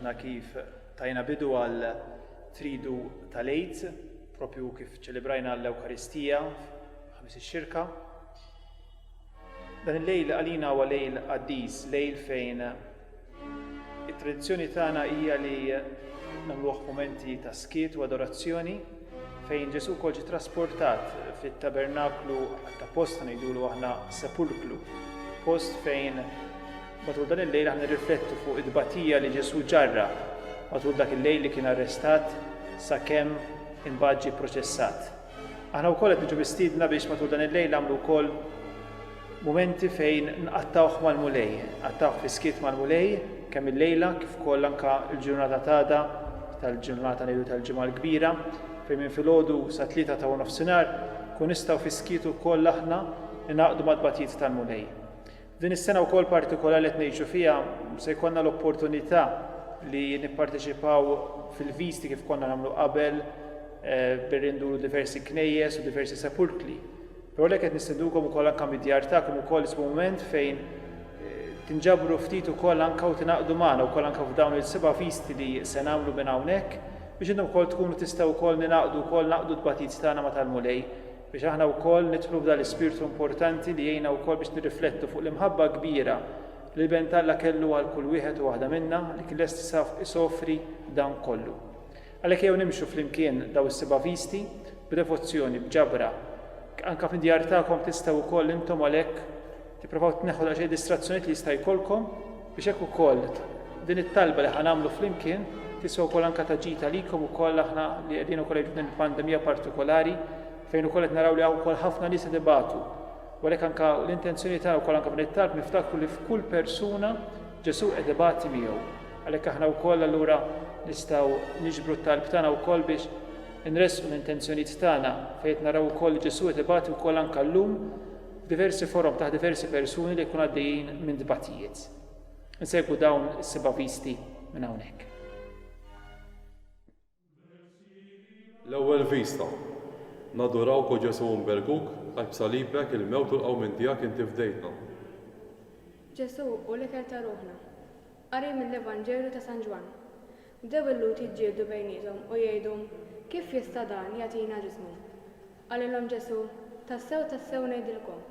aħna kif tajna bidu għal tridu tal-Eid, propju kif ċelebrajna l-Ewkaristija ħamis ix-xirka. Dan il-lejl għalina huwa lejl qaddis, lejl fejn it-tradizzjoni tagħna hija li nagħmluh momenti ta' skiet u adorazzjoni fejn Ġesu wkoll ġie trasportat fit-tabernaklu ta' post ngħidulu aħna sepulklu, post fejn matul dan il-lejl aħna nirriflettu fuq id-tbatija li Ġesu ġarra matul dak il-lejl li kien arrestat sakemm imbagħad ġie proċessat. Aħna wkoll qed niġu mistiedna biex matul dan il-lejl nagħmlu wkoll momenti fejn nqattawh mal-mulej, nqattawh fi skiet mal-mulej kemm il-lejla kif ukoll anke l-ġurnata tada tal-ġurnata ngħidu tal-ġimgħa l-kbira fejn minn filgħodu sa tlieta ta' nofsinhar kun nistgħu fi skiet ukoll aħna ningħaqdu mad-tbatijiet tal-mulej. Din is-sena wkoll partikolari qed ngħixu fiha se jkollna l-opportunità li nipparteċipaw fil-visti kif konna nagħmlu qabel billi nduru diversi knejjes u diversi sepulkli. Però lek qed nistendukom ukoll anke mid-djar tagħkom ukoll ismu mument fejn tinġabru ftit ukoll anke u tingħaqdu magħna wkoll anke f'dawn il-seba' visti li se nagħmlu minn hawnhekk biex intom ukoll tkunu tistgħu wkoll ningħaqdu wkoll naqdu d-tbatijiet tagħna ma' tal-mulej biex aħna wkoll nidħlu f'dan l-ispirtu importanti li jgħinna wkoll biex nirriflettu fuq l-imħabba kbira li l-bent Alla kellu għal kull wieħed u waħda minna li kien lest isofri dan kollu. Għalhekk jew nimxu flimkien daw is-seba' visti b'devozzjoni, b'ġabra. Anke fid-djar tagħkom tistgħu wkoll intom għalhekk tippruvaw tneħħu daqsxejn distrazzjonijiet li jista' jkollkom biex hekk ukoll din it-talba li ħanamlu flimkien tiswa wkoll anke taġġita likom ukoll aħna li qegħdin ukoll din il-pandemija partikolari fejn ukoll qed naraw li hawn ukoll ħafna nies qed ibatu. U għalhekk anke l-intenzjoni tagħna wkoll anke b'nittalb niftakru li f'kull persuna Ġesu qed ibati miegħu. Għalhekk aħna wkoll allura nistgħu niġbru t-talb tagħna wkoll biex inresqu l-intenzjonijiet tagħna fejn naraw ukoll li Ġesu qed ibati wkoll anke llum f'diversi forom ta' diversi persuni li jkunu għaddejjin minn dbatijiet. Insegwu dawn is-seba' visti minn hawnhekk. L-ewwel vista. Nadurawk u Ġesu nberguk għal b'salibek il-mewt u l-qawmin tiegħek inti fdejtna. Ġesu u l-ikel ta' ruħna. Qari mill-Evanġelju ta' San Ġwan. Bdew il-lut jiġġieldu bejniethom u jgħidu kif jista' dan jagħtina ġismu. Qalilhom Ġesu tassew ngħidilkom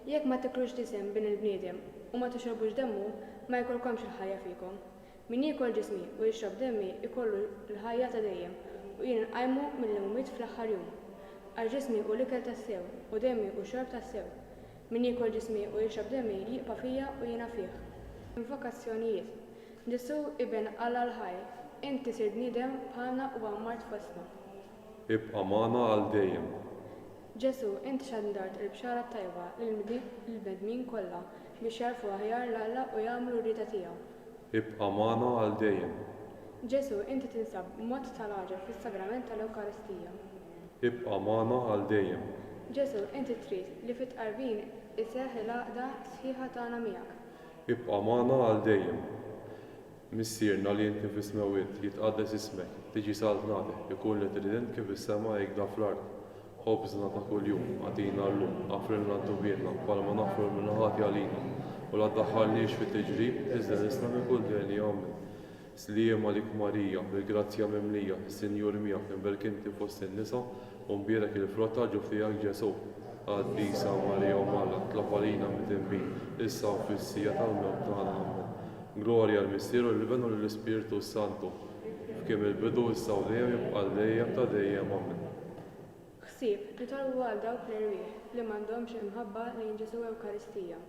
jekk ma tiklux ġisem bin il-bniedem u ma tixrobux demmu ma jkollkomx il-ħajja fikom. Min jiekol ġismi u jixrob demmi ikollu l-ħajja ta' dejjem u jien inqajmu mill-imwiet fl-aħħar jum. Għal ġismi u l-ikel tassew u demmi u xorb tassew. Min jiekol ġismi u jixrob demmi jieqa' fija u jiena fih. Invokazzjonijiet. Ġesu iben Alla l-ħaj, inti sir bniedem bħalna u għammart fostna. Ibqa' magħna għal dejjem. Ġesu inti xandart il-bxara tajba lill-bnedmin kollha biex jarfu aħjar l-Alla u jagħmlu r-rieda tiegħu. Ibqa' magħna għal dejjem. Ġesu inti tinsab b'mod tal-aġel fis-sagrament tal-Ewkaristija. Ibqa' magħna għal dejjem. Ġesu inti trid li fit-qarbin iseħħ il-għaqda sħiħa tagħna miegħek. Ibqa' magħna għal dejjem. Missierna li inti fis-smawiet jitqaddes ismek, tiġi saltnatek, ikun li trid kif is-sema jgħidha fl-art. Ħobżna ta' kuljum, għatina llum, għafrilna d-dubjetna, bħalma nafru mill-ħati għalina, u la tdaħħalniex fit-tiġrib, iżda nisna minn kull dejn li għamil. Sliem għalik Marija, bil-grazzja mimlija, is-Sinjur miegħek inberk inti fost in-nisa u mbierek il-frott ġuf tiegħek Ġesu. Qaddisa Marija u Malla, tlab għalina mit-tinbin, issa u fis-sija tal-mewt tagħna Amen. Glorja l-Missieru l-Benu l-Ispiritu Santu, f'kemm il-bidu issa u dejjem jibqa' dejjem ta' dejjem Amen. Ħsieb li tolbu għal dawk l-irwieħ li m'għandhomx imħabba lejn Ġesu Ewkaristija.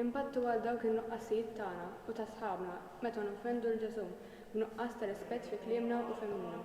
Impattu għal dawk in-nuqqasijiet tagħna u ta' sħabna meta noffendu l-Ġesu b'nuqqas ta' rispett fi kliemna u fehmna.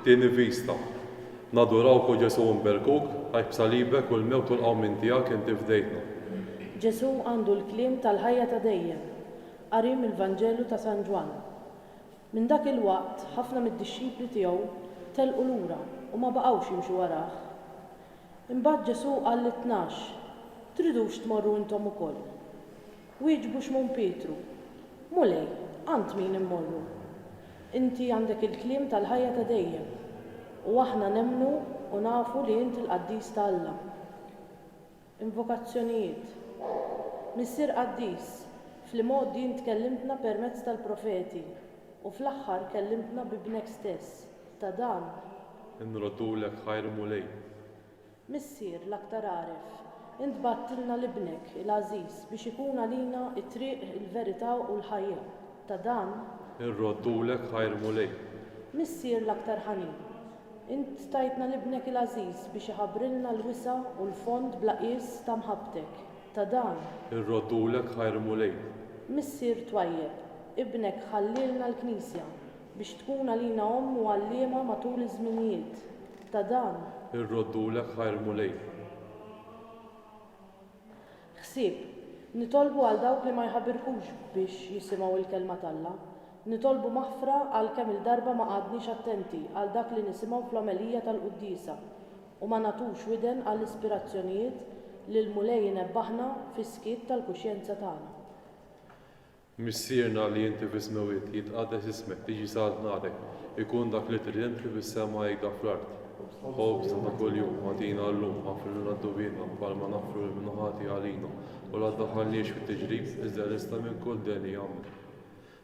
It-tieni vista. Nadurawk u Ġesu nberkuk għax b'salibek u l-mewt u l-qawmin tiegħek inti fdejtna. Ġesu għandu l-kliem tal-ħajja ta' dejjem, qari mill-Vanġelu ta' San Ġwan. Minn dak il-waqt ħafna mid-dixxipli tiegħu telqu lura u ma baqgħux jimxu warah. Imbagħad Ġesu qal lit-tnax: tridux tmorru intom ukoll. Wieġbu x'mun Pietru: Mulej, għand min immorru. Inti għandek il-kliem tal-ħajja ta' dejjem u aħna nemmnu u nafu li inti l-Qaddis ta' Alla. Invokazzjonijiet. Missier Qaddis, fl-modi tkellimtna permezz tal-profeti u fl-aħħar kellimtna bibnek stess. Ta' dan Nroddulek ħajr mulej. Missier l-aktar għaref, int battilna l-ibnek il-Aziz biex ikun għalina it-triq, il-verità u l-ħajja. Ta' dan Nroddulek ħajr mulej. Missier l-aktar ħanin, int tajtna l-ibnek il-Aziz biex iħabbrilna l-wisa u l-fond bla qies ta' mħabbtek. Ta' dan Nroddulek ħajr mulej. Missier twajjeb, ibnek ħallilna l-Knisja biex tkun għalina u għalliema matul iż-żminijiet. Ta' dan Nroddulek ħajr mulej. Ħsieb, nitolbu għal dawk li ma jħabbirkux biex jisimgħu il-kelma t'Alla. Nitolbu maħfra għal kemm il-darba ma qgħadniex attenti għal dak li nisimgħu fl-omelija tal-Qudiesa u ma nagħtux widen għall ispirazzjonijiet li l-mulej jinebbaħna fis-skiet tal-kuxjenza tagħna. Missierna li inti fis-smewiet jitqaddes ismek tiġi salt ngħadek, ikun dak li trid inti fis-sema jgħid fl-art. Ħobżna ta' kuljum ħatina llum ħafrilna d-dubieqna bħalma naħfru l-minħati għalina u la ddaħħalniex fit-tiġrib iżda lista minn kull deni jagħmel.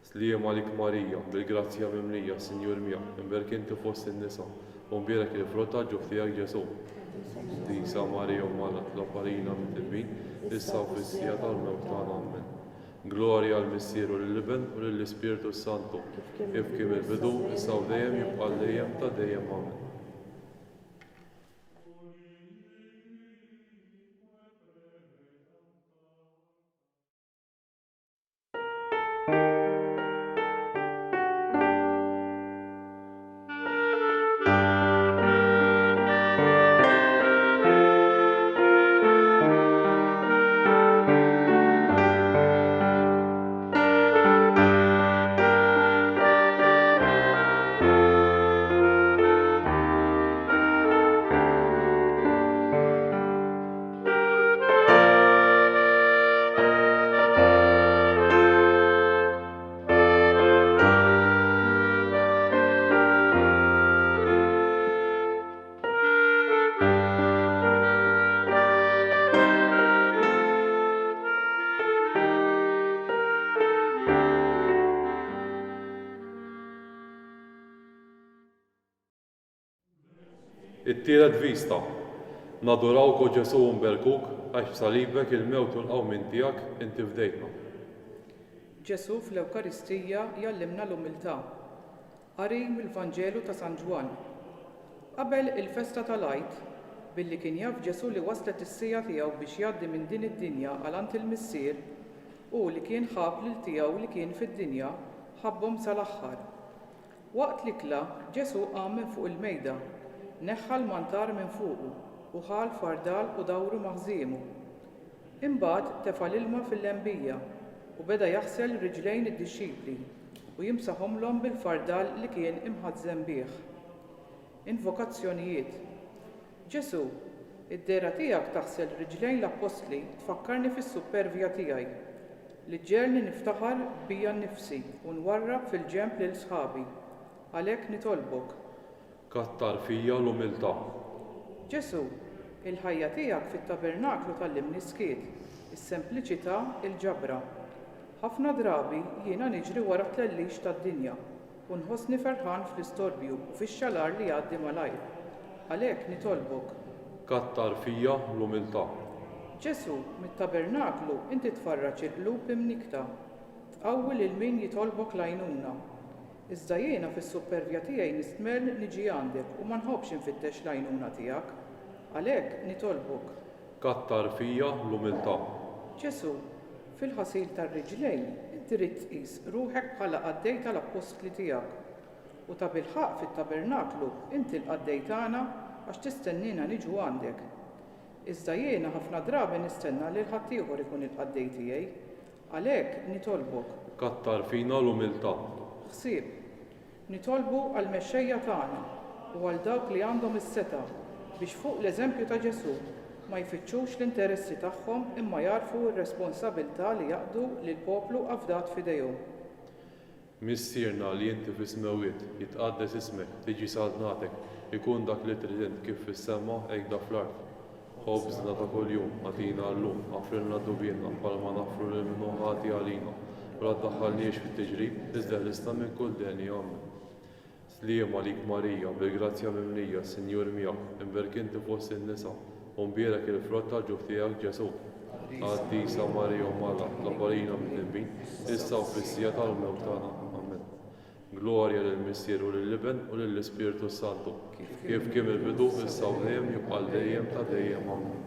Sliem għalik Marija, bil-grazzja mimlija, Sinjur miegħek, imberk inti fost in-nisa, u mbierek il-frott tal-ġuf tiegħek Ġesu. Disa Marija umana tlaparina mit-tilmin, issa u fis-sija tal-mewt tagħna Amen. Glorja għall-Missieru lill-Iben u lill-Ispiritu Santu, kif kien il-bidu, issa u dejjem jibqa' dejjem ta' dejjem Amen. It-tielet vista. Nadurawk u Ġesu nberkuk għax b'salibek il-mewt u l-qawmin tiegħek inti fdejtna. Ġesu fl-Ewkaristija jallimna l-umiltà. Qari mill-Vanġelu ta' San Ġwan. Qabel il-festa tal-Għid, billi kien jaf Ġesu li waslet is-sija tiegħu biex jgħaddi minn din id-dinja għalant il-missier u li kien ħab lil tiegħu li kien fid-dinja ħabbhom sal-aħħar. Waqt li kla, Ġesu qam minn fuq il-mejda, neħħa l-mantar minn fuqu u ħal fardal u dawru maħżiemu. Imbagħad tefa' l-ilma fil-lembija u beda jaħsel riġlejn id-dixxipli u jimsaħhomlhom bil-fardal li kien imħażżem bih. Invokazzjonijiet. Ġesu, id-dera tiegħek taħsel riġlejn l-Apostli tfakkarni fis-supervja tiegħi li ġġelni niftaħar bija nnifsi u nwarrab fil-ġenb lil sħabi. Għalhekk nitolbok. Kattar fija l-umiltà. Ġesu, il-ħajja tiegħek fit-tabernaklu tal-limni skiet, is-sempliċità, il-ġabra. Ħafna drabi jiena niġri wara tlellix tad-dinja u nħossni ferħan fl-istorbju u fix-xalar li jgħaddi malajr. Għalhekk nitolbok. Kattar fija l-umiltà. Ġesu, mit-tabernaklu inti tfarraġ il-qlub imnikta, tqawwi lil min jitolbok l-għajnuna. Iżda jiena fis-supervja tiegħi nistmer niġi għandek u ma nħobbx infittex l-għajnuna tiegħek. Għalhekk nitolbok. Kattar fija l-umiltà. Ġesu, fil-ħasil tar-riġlejn inti rid tqis ruħek bħala qaddej tal-Apostli tiegħek u ta' bilħaq fit-tabernaklu inti l-qaddej tagħna għax tistennina niġu għandek. Iżda jiena ħafna drabi nistenna li ħaddieħor ikun il-qaddej tiegħi, għalhekk nitolbok. Kattar fina l-umiltà. Ħsieb, nitolbu għall mexxejja tagħna u għal dawk li għandhom is-seta biex fuq l-eżempju ta' Ġesu ma jfittxux l-interessi tagħhom imma jarfu r-responsabbiltà li jaqdu lill poplu afdat f'idejhom. Missierna li inti fis-smewiet jitqaddes ismek, tiġi saltnatek, ikun dak li trid kif fis-sema hekk dak fl-art. Ħobżna ta' kuljum għatina llum, għafrilna dubjietna bħalma naffru lil minnu ħati għalina, u la tdaħħalniex fit-tiġrib, iżda ħlisna minn kull deni għamna. Sliem għalik Marija, bil-grazzja mimlija, Sinjur miegħek, imberkinti fost in-nisa, u mbierek il-frott tal-ġuf tiegħek Ġesu. Għaddisa Marija u Malla, la-barina mid-nibbin, issa u fissija tal-mewt tagħna. Amen. Glorja lill-Missier u lill-Iben u lill-Ispiritu Santu, kif kien il-bidu issa u dejjem jibqa' dejjem ta' dejjem. Amen.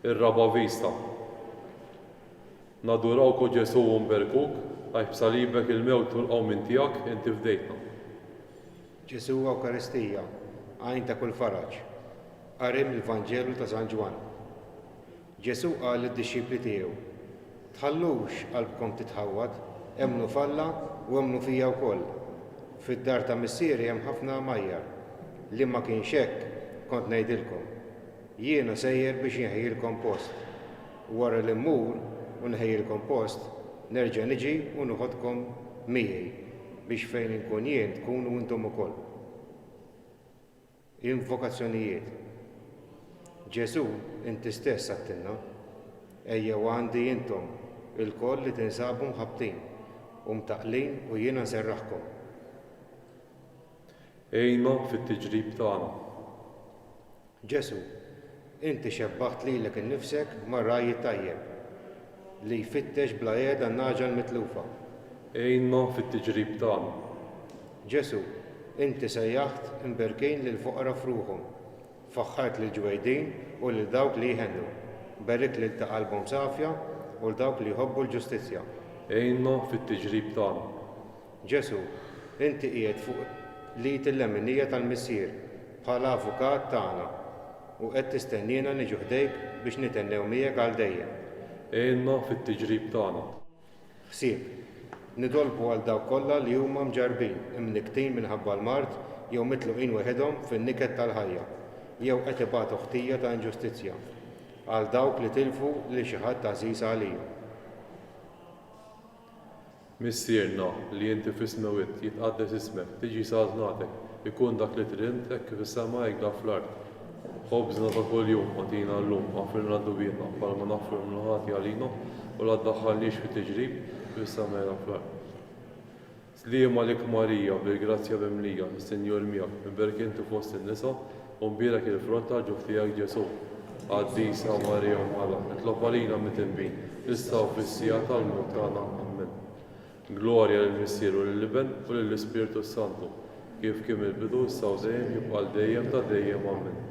Ir-raba vista. Nadurawku Ġesu u nberkuk, għax b'salibek il-mewt u l-qawmin tiegħek inti fdejtna. Ġesu Ewkaristija, għajn ta' kull faraġ, qarim il-Vanġelu ta' San Ġwan. Ġesu qal lid-dixxipli tiegħu, tħallux qalbkom titħawwad, emnu falla u emnu fija wkoll. Fid-dar ta' missieri hemm ħafna majjar, li ma kienx hekk kont ngħidilkom. Jiena sejjer biex inħejjilkom post. Wara li mmur u nħejjilkom post, nerġa' niġi u noħodkom miegħi biex fejn inkun jien tkunu intom ukoll. Invokazzjonijiet. Ġesu inti stess għattilna, ejjew għandi intom il-koll li tinsabu mħabtin u mtaqlin u jiena nserraħkom. Ejna fit-tiġrib tagħna. Ġesu, inti xebbaħt lilek innifsek mar-rajji tajjeb li jfittex bla qiegħda n-naġa l-mitlufa. Ejna fit-tiġrib tagħna. Ġesu, inti sejjaħt imberkejn lil foqra fruħhom, faħħart lil ġwejdin u lil dawk li jħennu, berik lil ta' qalbhom safja u l dawk li jħobbu l-ġustizzja. Ejna fit-tiġrib tagħna. Ġesu, inti qiegħed fuq lid il-leminija tal-missier bħala avukat tagħna u qed tistennina niġu ħdejk biex nitennew miegħek għal dejjem. Ejna fit-tiġrib tagħna. Ħsieb, nitolbu għal dawk kollha li huma mġarbin, imniktin minħabba l-mard jew mitluqin weħedhom fin-niket tal-ħajja, jew qed ibagħtu ħtija ta' inġustizzja, għal dawk li tilfu lil xi ħadd għażiż għalihom. Missierna li inti fis-smewiet jitqaddes ismek, tiġi saltnatek, ikun dak li trid hekk kif is-sema hekk dak fl-art. Ħobżna ta' kuljum għatina llum, għafrilna d-dubjetna, bħalma naffru l-ħati għalina u la tdaħħalniex fi tiġrib kif is-sema hekk fl-art. Sliema lik Marija, bil-grazzja bimlija, is-Sinjur miegħek, inberek inti fost in-nisa u mbierek il-frott tal-ġuf tiegħek Ġesu. Għaddisa Marija Mala, itlob għalina mit-tinbin, issa u fis-sija tal-mewt tagħna. Amen. Glorja lill-Missieru lill-Iben u lill-Ispiritu Santu, kif kien il-bidu issa u dejjem jibqa' dejjem ta' dejjem. Amen.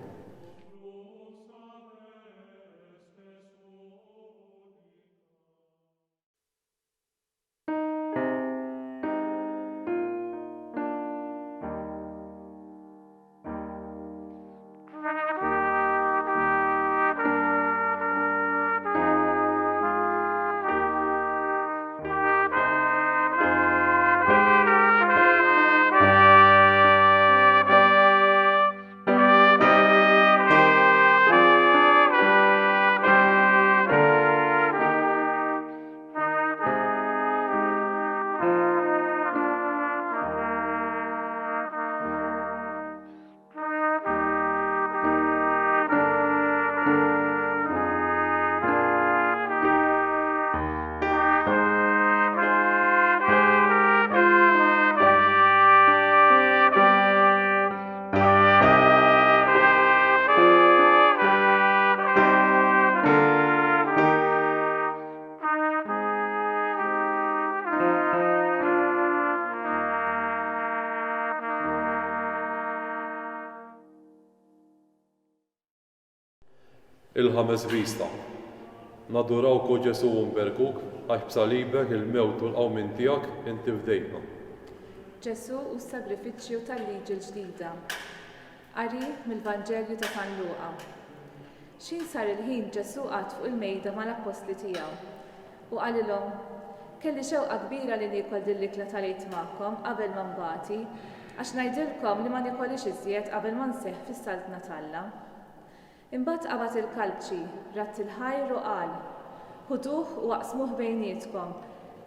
Il-ħames vista. Nadurawk u Ġesu nberkuk, għax b'salibek il-mewt u l-qawmin tiegħek inti fdejtna. Ġesu u s-sagrifiċċju tal-liġi l-ġdida. Qari mill-Vanġelju ta' San Luqa. X'in sar il-ħin Ġesu qatt fuq il-mejda mal-apostli tiegħu u qalilhom kelli xewqa kbira li niekol din l-ikla tal-għid magħkom qabel ma nbagħti għax ngħidilkom li ma niekolix iżjed qabel ma nseħħ fis-Salt Natalla. Imbagħad qabad il-kalbċi, ratt il-ħajr u qal: ħuduh u waqsmuh bejnietkom,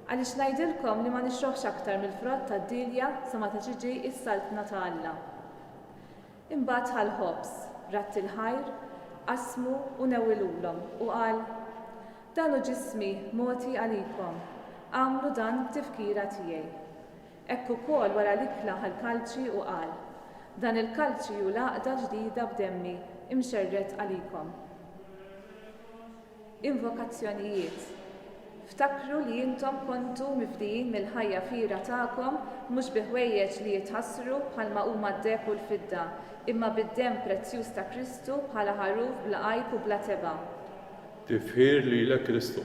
għaliex ngħidilkom li ma nixrobx aktar mill-frott tad-dilja sa ma tiġi s-Salt Natalla. Imbagħad ħal-ħobs, ratt il-ħajr, qasmu u newwilulhom u qal: dan hu ġismi mogħti għalikom, għamlu dan b'tifkira tiegħi. Hekk ukoll wara l-ikla ħal-kalċi u qal: dan il-kalċi hu l-għaqda ġdida b'demmi imxerret għalikom. Invokazzjonijiet. Ftakru li intom kontu mifdijin mill-ħajja fira tagħkom mhux bi ħwejjeġ li jitħassru bħalma huma d-deheb u l-fidda, imma bid-demm prezzjuż ta' Kristu bħala ħaruf bla għajk u bla teba. Tifħir lilek Kristu.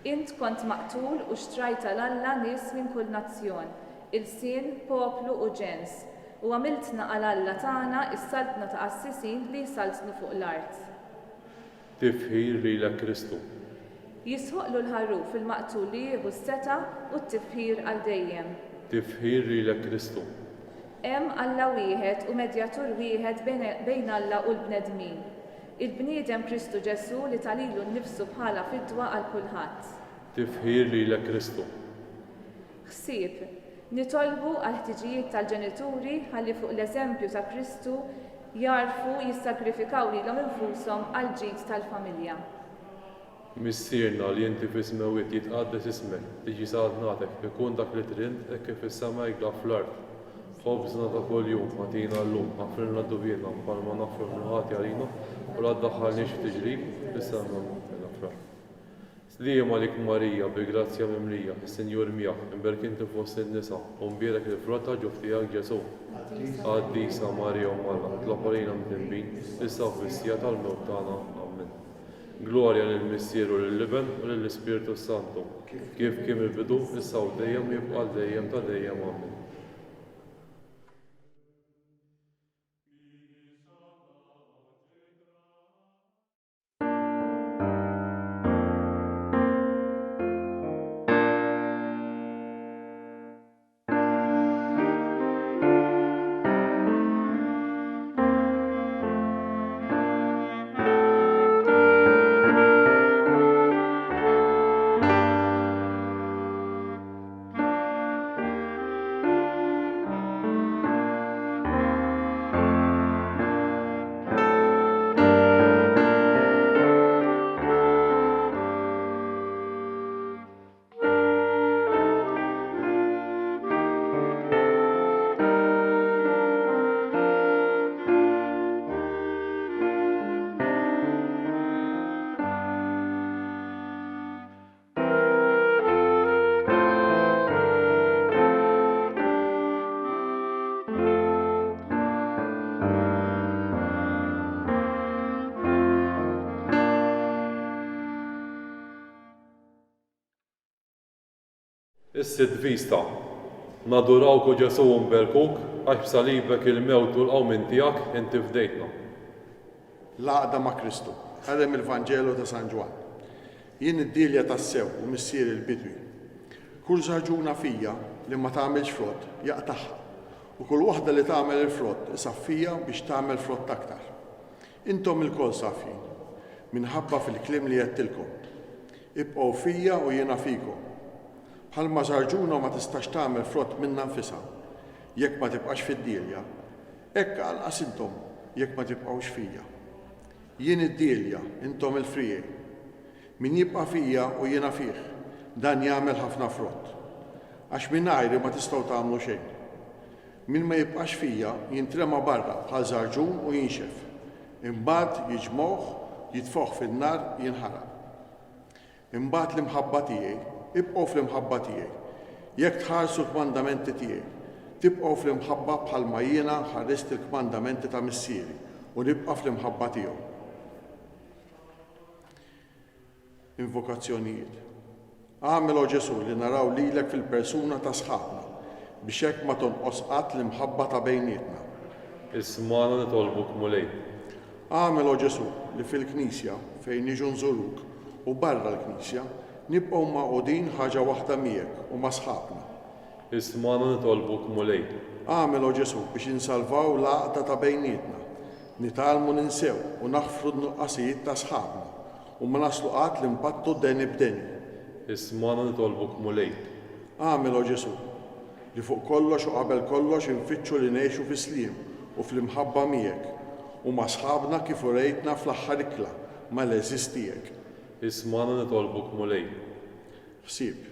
Int kont maqtul u xtrajta l-Alla nies minn kull nazzjon, il-sien, poplu u ġens, u għamiltna għal-Alla tagħna is-saltna ta' qassisin li jsaltnu fuq l-art. Tifħir lilek Kristu. Jisħoqlu l-ħarruf il-maqtul li jieħu s-seta u t-tifħir għal dejjem. Tifħir lilek Kristu. Hemm Alla wieħed u medjatur wieħed bejn Alla u l-bnedmin. Il-bniedem Kristu Ġesu li talilu nnifsu bħala fidwa għal kulħadd. Tifħir lilek Kristu. Ħsieb, nitolbu għal ħtiġijiet tal-ġenituri ħalli fuq l-eżempju ta' Kristu jarfu jissagrifikaw lilhom infushom għal ġid tal-familja. Missierna li inti fis-smawiet jitqaddes ismek, tiġi sadnatek, ikun dak li trid hekk kif is-sema jgħidha fl-art. Ħobżna ta' kuljum għatina llum, ħafrilna d-dubjetna bħalma naffru l-ħati għalina u la tdaħħalniex f'tiġrib is-sema mela fl-art. Sliema lik Marija, bil-grazzja mimlija, is-Sinjur miegħek, inberek inti fost in-nisa u mbierek il-frott tal-ġuf tiegħek Ġesu. Għaddisa Marija Mala, itlob għalina mit-tinbin, issa u fis-sija tal-mewt tagħna. Amen. Glorja lill-Missieru lill-Iben u lill-Ispiritu Santu, kif kien il-bidu issa u dejjem jibqa' dejjem ta' dejjem. Amen. Is-Sid Vista. Nadurawk u Ġesu nberkuk għax b'salibek il-mewt u l-qawmin tiegħek inti fdejtna. L-għaqda ma' Kristu, għadem il-Vanġelu ta' San Ġwan. Jien id-dilja tas-sew u missier il-bidwi. Kull żarġuna fija li ma tagħmilx frott jaqtaħħa u kull waħda li tagħmel il-frott isaffija biex tagħmel frott aktar. Intom il-kol safin, minħabba fil-klim li jettilkom. Ibqgħu fija u jiena fikom. Bħalma żarġuna ma tistax tagħmel frott minna nfisha jekk ma tibqax fid-dilja, hekk anqas intom jekk ma tibqgħux fija. Jien id-dilja, intom il-frijej. Min jibqa' fija u jiena fih, dan jagħmel ħafna frott. Għax mingħajri ma tistgħu tagħmlu xejn. Min ma jibqax fija jintrema barra bħal żarġun u jinxef. Imbagħad jiġmuh, jitfoħ fin-nar jinħaraq. Imbagħad l-imħabba tiegħi, ibqgħu fl-imħabba tiegħi. Jekk tħarsu l-kmandamenti tiegħi, tibqgħu fl-imħabba bħalma jiena ħarrist il-kmandamenti ta' missieri u nibqa' fl-imħabba tiegħu. Invokazzjonijiet. Għamel o Ġesu li naraw lilek fil-persuna ta' sħabna biex hekk ma tonqos qatt l-imħabba ta' bejnietna. Ismana nitolbuk mulej. Għamel o Ġesu li fil-Knisja fejn niġu nżuruk u barra l-Knisja nibqgħu maqgħudin ħaġa waħda miegħek u ma' sħabna. Ismana nitolbuk mulej. Għamel o Ġesu biex insalvaw l-għaqda ta' bejnietna, nitalmu ninsew u naħfru n-nuqqasijiet ta' sħabna u ma naslu qatt l-impattu deni b'deni. Ismana nitolbuk mulej. Għamel o Ġesu li fuq kollox u qabel kollox infittxu li ngħixu fi sliem u fl-imħabba miegħek u ma' sħabna kif urejtna fl-aħħar ikla mal-eżiż tiegħek. Ismana nitolbuk mulej. Ħsieb.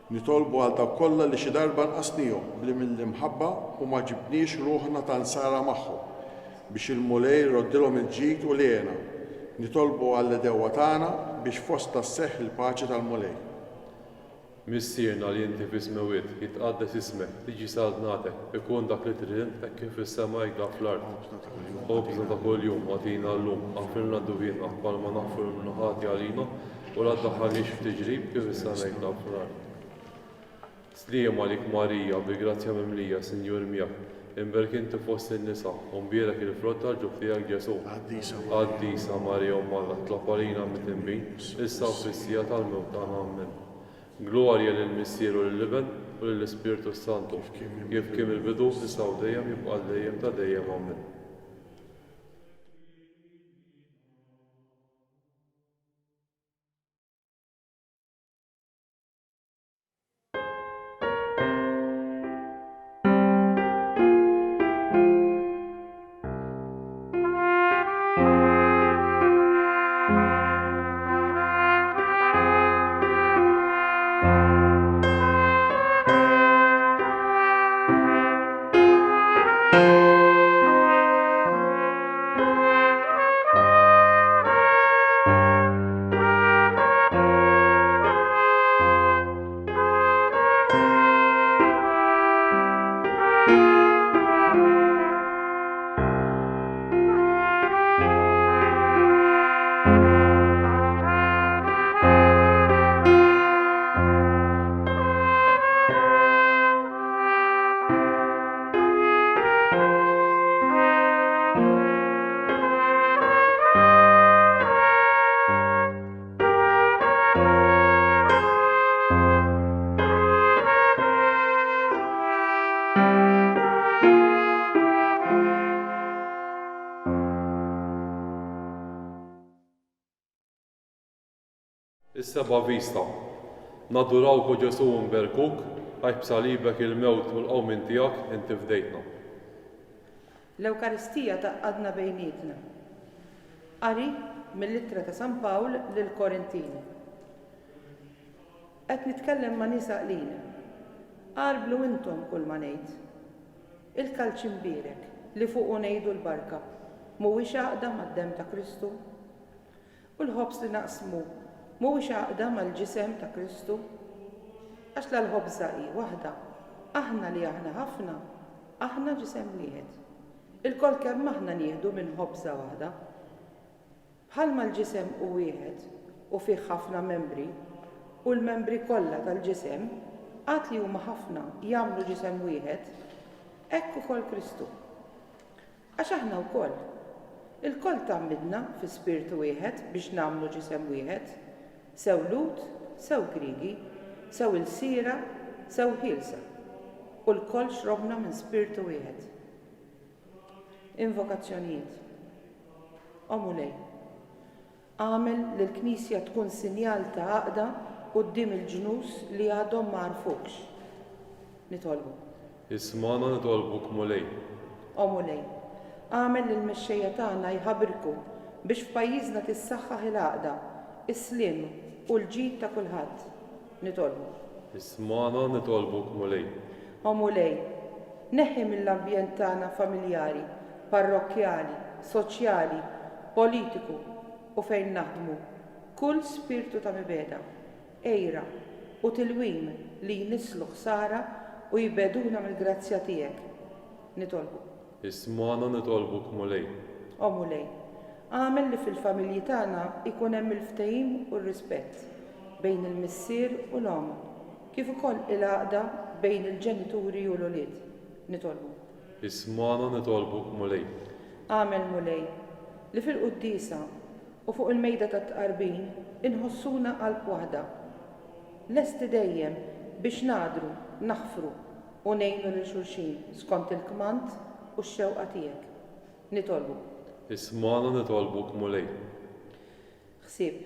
Nitolbu għal dawk kollha li xi darba nqasnihom bli mill-imħabba u ma ġibniex ruħna ta' nsara magħhom biex il-mulej jroddilhom il-ġid u lejna. Nitolbu għall-edewa tagħna biex fost tasseħħ il-paċi tal-mulej. Missierna li inti f'ismewiet jitqaddes ismek, tiġi saltnatek, ikun dak li trid hekk kif fis-sema jgħid fl-art. Ħobżna ta' kuljum għatina llum, għafrilna d-duvjietna bħalma naħfru l-mnuħati għalina u la tdaħħalniex f'tiġrib kif is-sema jgħid fl-art. Sliem għalik Marija bi grazzja mimlija, Sinjur miegħek, imberk inti fost in-nisa u mbierek il-frott tal-ġuf tiegħek Ġesu. Qaddisa Marija Umm tlab għalina mit-tinbin, issa u fis-sija tal-mewt tagħna Amen. Glorja lill-Missier u lill-Liben u lill-Ispiritu Santu, kif kien il-bidu issa u dejjem jibqa' dejjem ta' dejjem Amen. Is-Seba' Vista. Nadurawk u Ġesu nberkuk għax b'salibek il-mewt u l-qawmin tiegħek inti fdejtna. L-Ewkaristija taqadna bejnietna. Qari mill-Ittra ta' San Pawl lill-Korintini. Qed nitkellem ma' nisa qlil. Qalblu intom kull ma ngħid. Il-kalċ imbierek li fuqu ngħidu l-barka mhuwiex għaqda mad-demm ta' Kristu. U l-ħobż li naqsmu mhuwiex għaqda mal-ġisem ta' Kristu. Għax l-ħobża hi waħda. Aħna li aħna ħafna, aħna ġisem wieħed. Il-kol kemm aħna nieħdu minn ħobża waħda. Bħalma l-ġisem hu wieħed u fih ħafna membri u l-membri kollha tal-ġisem Għat li huma ħafna jagħmlu ġisem wieħed, hekk ukoll Kristu. Għax aħna wkoll. Il-koll tammidna fi spiritu wieħed biex nagħmlu ġisem wieħed, sew Lut, sew Griegi, sew il-sira, sew ħielsa. U l-koll xrobna minn spiritu wieħed. Invokazzjonijiet. Omulej. Għamel li l-Knisja tkun sinjal ta' għaqda quddiem il-ġnus li għadhom ma għarfukx. Nitolbu. Ismana nitolbuk mulej. Omulej. Għamel li l-mexxejja tagħna jħabbirku biex f'pajjiżna tissaħħaħ il-għaqda, is-slim u l-ġid ta' kulħadd. Nitolbu. Ismana nitolbuk mulej. Omulej, neħi mill-ambjent tagħna familjari, parrokkjali, soċjali, politiku u fejn naħdmu kull spiritu ta' mibeda, ejra u tilwim li jnislu ħsara u jibeduna mill-grazzja tiegħek. Nitolbu. Ismana nitolbuk mulej. Omulej, għamel li fil-familji tagħna ikun hemm il-ftehim u r-rispett bejn il-missier u l-om, kif ukoll il-għaqda bejn il-ġenituri u l-ulied. Nitolbu. Ismana nitolbuk mulej. Għamel mulej li fil-quddisa u fuq il-mejda ta' tqarbin inħossuna qalb waħda. Lesti dejjem biex nadru, naħfru u ngħinu lil xulxin skont il-kmand u x-xewqa tiegħek. Nitolbu. Ismana nitolbuk mulej. Ħsieb.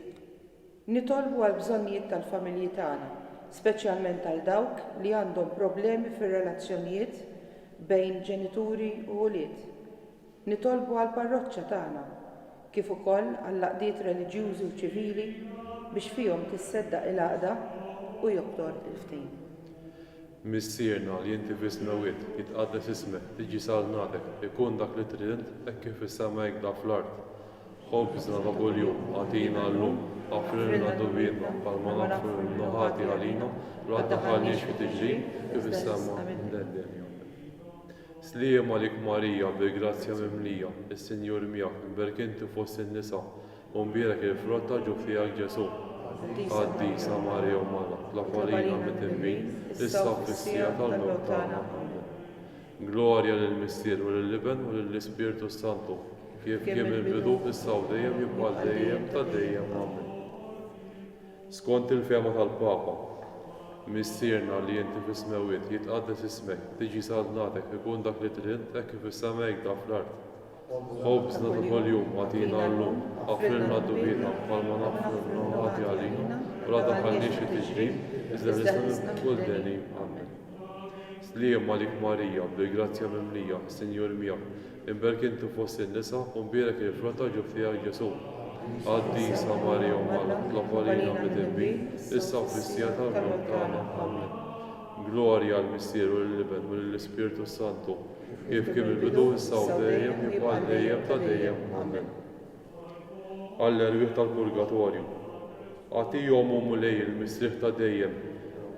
Nitolbu għal bżonnijiet tal-familji tagħna, speċjalment għal dawk li għandhom problemi fir-relazzjonijiet bejn ġenituri u ulied. Nitolbu għal parroċċa tagħna, kif ukoll għal laqdiet reliġjużi u ċivili biex fihom tisseddaq il-għaqda u joktor il-ftehim. Missierna li inti fis-smawiet jitqaddes ismek, tiġi salnatek, ikun dak li trid hekk kif is-sema jgħidha fl-art. Ħobżna ta' kuljum, għatina llum, għafrilna dubbietna, palma nagħfru l-naħati għalina, la tdaħħalniex fi tiġrin kif is-sema ndendeni. Sliem għalik Marija, bil-grazzja mimlija, is-Sinjur miegħek, imberk inti fost in-nisa, u mbierek il-frott ta' ġuf tiegħek Ġesu. Għaddisa Marija u Mala, la farina mit-timbin, issa fis-sija tal-mewt tagħna. Glorja lill-Missier u lill-Liben u lill-Ispirtu Santu, kif kien il-bidu issa u dejjem jibqa' dejjem ta' dejjem. Amen. Skont il-fema tal-Papa, Missierna li inti fis-smawiet jitqaddes ismek, tiġi salnatek, ikun dak li trid hekk kif is-sema jgħidha fl-art. Ħobżna ta' kuljum għatina llum, għafrilna dubbietna bħalma nagħfru l-naħati għalina, u la tdaħħalniex fi tiġrin, iżda nisna kull deni. Amen. Sliem għalik Marija, bil-grazzja mimlija, Sinjur miegħek, imberk inti fost in-nisa u mbierek il-frott ta' ġuf tiegħek Ġesu. Għaddisa Marija u Mala, la farina mit-timbin, issa fis-sija tal-mewt tagħna. Amen. Glorja għall-Missier u lill-Liben u lill-Ispirtu Santu, kif kien il-bidu issa u dejjem jibqa' dejjem ta' dejjem. Amen. Għall-erwieħ tal-Purgatorju. Għatihom mulej il-misrieħ ta' dejjem,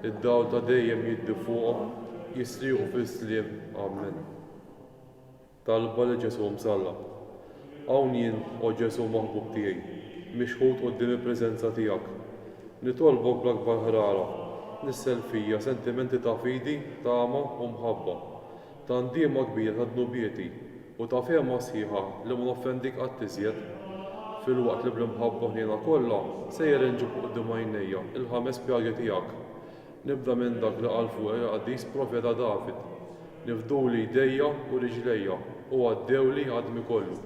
id-dawl ta' dejjem jiddi fuqhom, jisrieħu fis-sliem. Amen. Talba li Ġesu msalla. Hawn jien, o Ġesu maħbub tiegħi, mixħud quddiem il-preżenza tiegħek. Nitolbok bl-akbar ħrara, nissel fija sentimenti ta' fidi, tama u mħabba, ta' ndiema kbira ta' dnubieti u ta' fehma sħiħa li ma noffendik qatt-iżjed. Fil-waqt li bl-imħabba ħniena kollha sejjer inġib quddiem għajnejja il-5 pjagi tiegħek. Nibda minn dak li qal fuq il-Qaddiż Profeta David. Nifduli jdejja u riġlejja u għaddewli għadmi kollu.